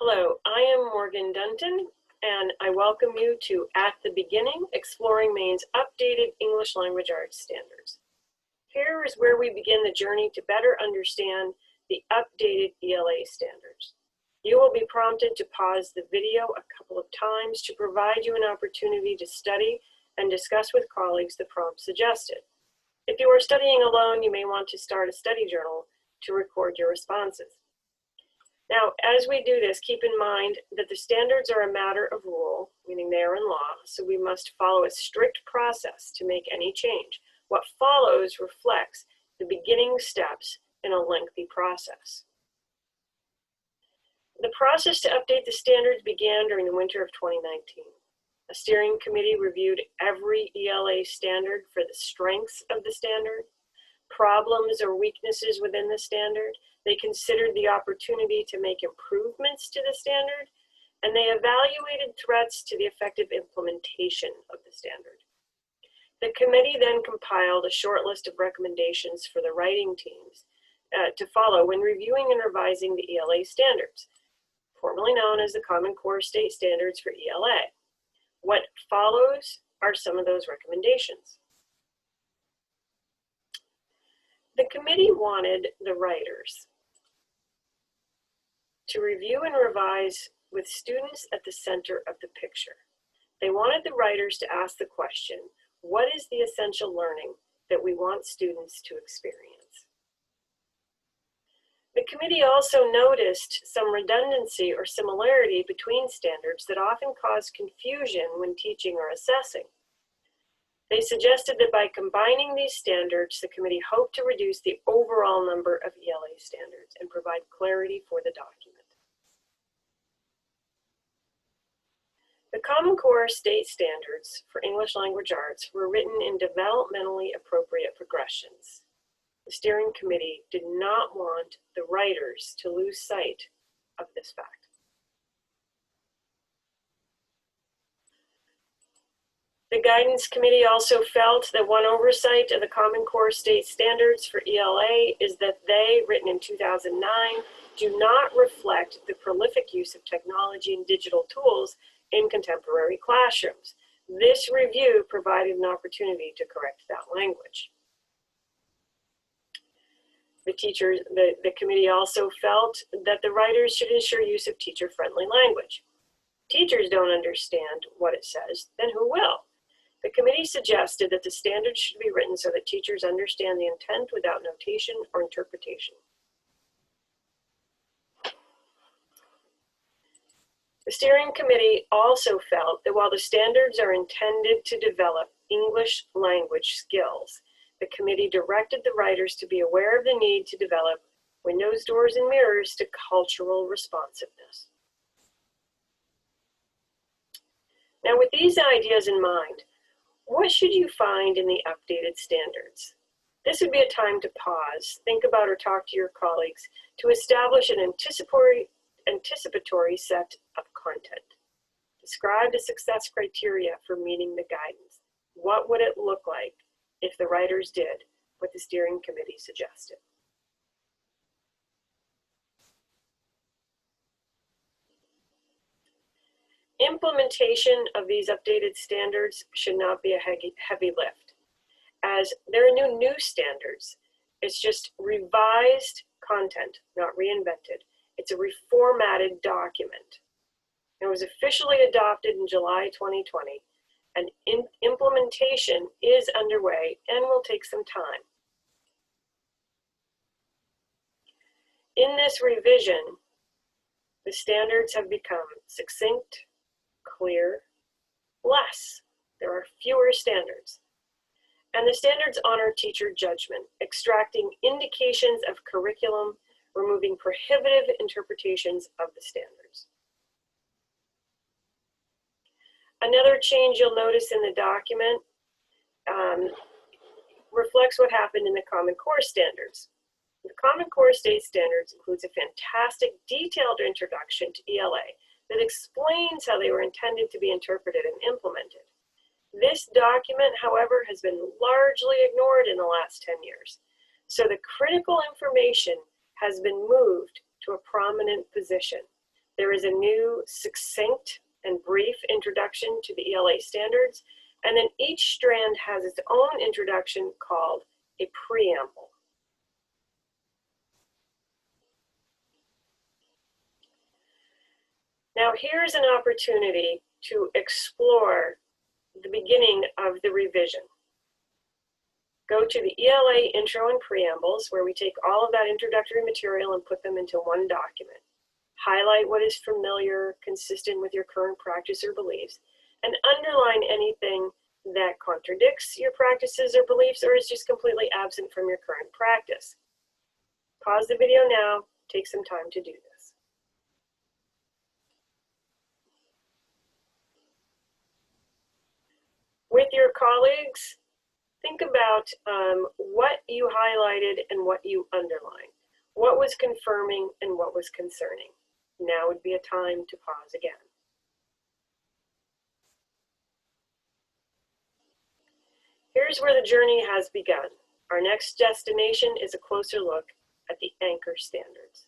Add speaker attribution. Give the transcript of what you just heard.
Speaker 1: Hello, I am Morgan Dunton, and I welcome you to At the Beginning, Exploring Maine's updated English Language Arts standards. Here is where we begin the journey to better understand the updated ELA standards. You will be prompted to pause the video a couple of times to provide you an opportunity to study and discuss with colleagues the prompts suggested. If you are studying alone, you may want to start a study journal to record your responses. Now, as we do this, keep in mind that the standards are a matter of rule, meaning they are in law, so we must follow a strict process to make any change. What follows reflects the beginning steps in a lengthy process. The process to update the standards began during the winter of 2019. A steering committee reviewed every ELA standard for the strengths of the standard, problems or weaknesses within the standard. They considered the opportunity to make improvements to the standard, and they evaluated threats to the effective implementation of the standard. The committee then compiled a short list of recommendations for the writing teams to follow when reviewing and revising the ELA standards, formerly known as the Common Core State Standards for ELA. What follows are some of those recommendations. The committee wanted the writers to review and revise with students at the center of the picture. They wanted the writers to ask the question, what is the essential learning that we want students to experience? The committee also noticed some redundancy or similarity between standards that often cause confusion when teaching or assessing. They suggested that by combining these standards, the committee hoped to reduce the overall number of ELA standards and provide clarity for the document. The Common Core State Standards for English Language Arts were written in developmentally appropriate progressions. The steering committee did not want the writers to lose sight of this fact. The Guidance Committee also felt that one oversight of the Common Core State Standards for ELA is that they, written in 2009, do not reflect the prolific use of technology and digital tools in contemporary classrooms. This review provided an opportunity to correct that language. The committee also felt that the writers should ensure use of teacher-friendly language. Teachers don't understand what it says, then who will? The committee suggested that the standards should be written so that teachers understand the intent without notation or interpretation. The steering committee also felt that while the standards are intended to develop English language skills, the committee directed the writers to be aware of the need to develop windows, doors, and mirrors to cultural responsiveness. Now, with these ideas in mind, what should you find in the updated standards? This would be a time to pause, think about or talk to your colleagues to establish an anticipatory set of content. Describe the success criteria for meeting the guidance. What would it look like if the writers did what the steering committee suggested? Implementation of these updated standards should not be a heavy lift, as there are new standards. It's just revised content, not reinvented. It's a reformatted document. It was officially adopted in July 2020, and implementation is underway and will take some time. In this revision, the standards have become succinct, clear, less. There are fewer standards. And the standards honor teacher judgment, extracting indications of curriculum, removing prohibitive interpretations of the standards. Another change you'll notice in the document reflects what happened in the Common Core Standards. The Common Core State Standards includes a fantastic detailed introduction to ELA that explains how they were intended to be interpreted and implemented. This document, however, has been largely ignored in the last 10 years. So the critical information has been moved to a prominent position. There is a new succinct and brief introduction to the ELA standards, and then each strand has its own introduction called a preamble. Now here's an opportunity to explore the beginning of the revision. Go to the Ela Intro and Preambles, where we take all of that introductory material and put them into one document. Highlight what is familiar, consistent with your current practice or beliefs, and underline anything that contradicts your practices or beliefs or is just completely absent from your current practice. Pause the video now, take some time to do this. With your colleagues, think about what you highlighted and what you underlined. What was confirming and what was concerning. Now would be a time to pause again. Here's where the journey has begun. Our next destination is a closer look at the anchor standards.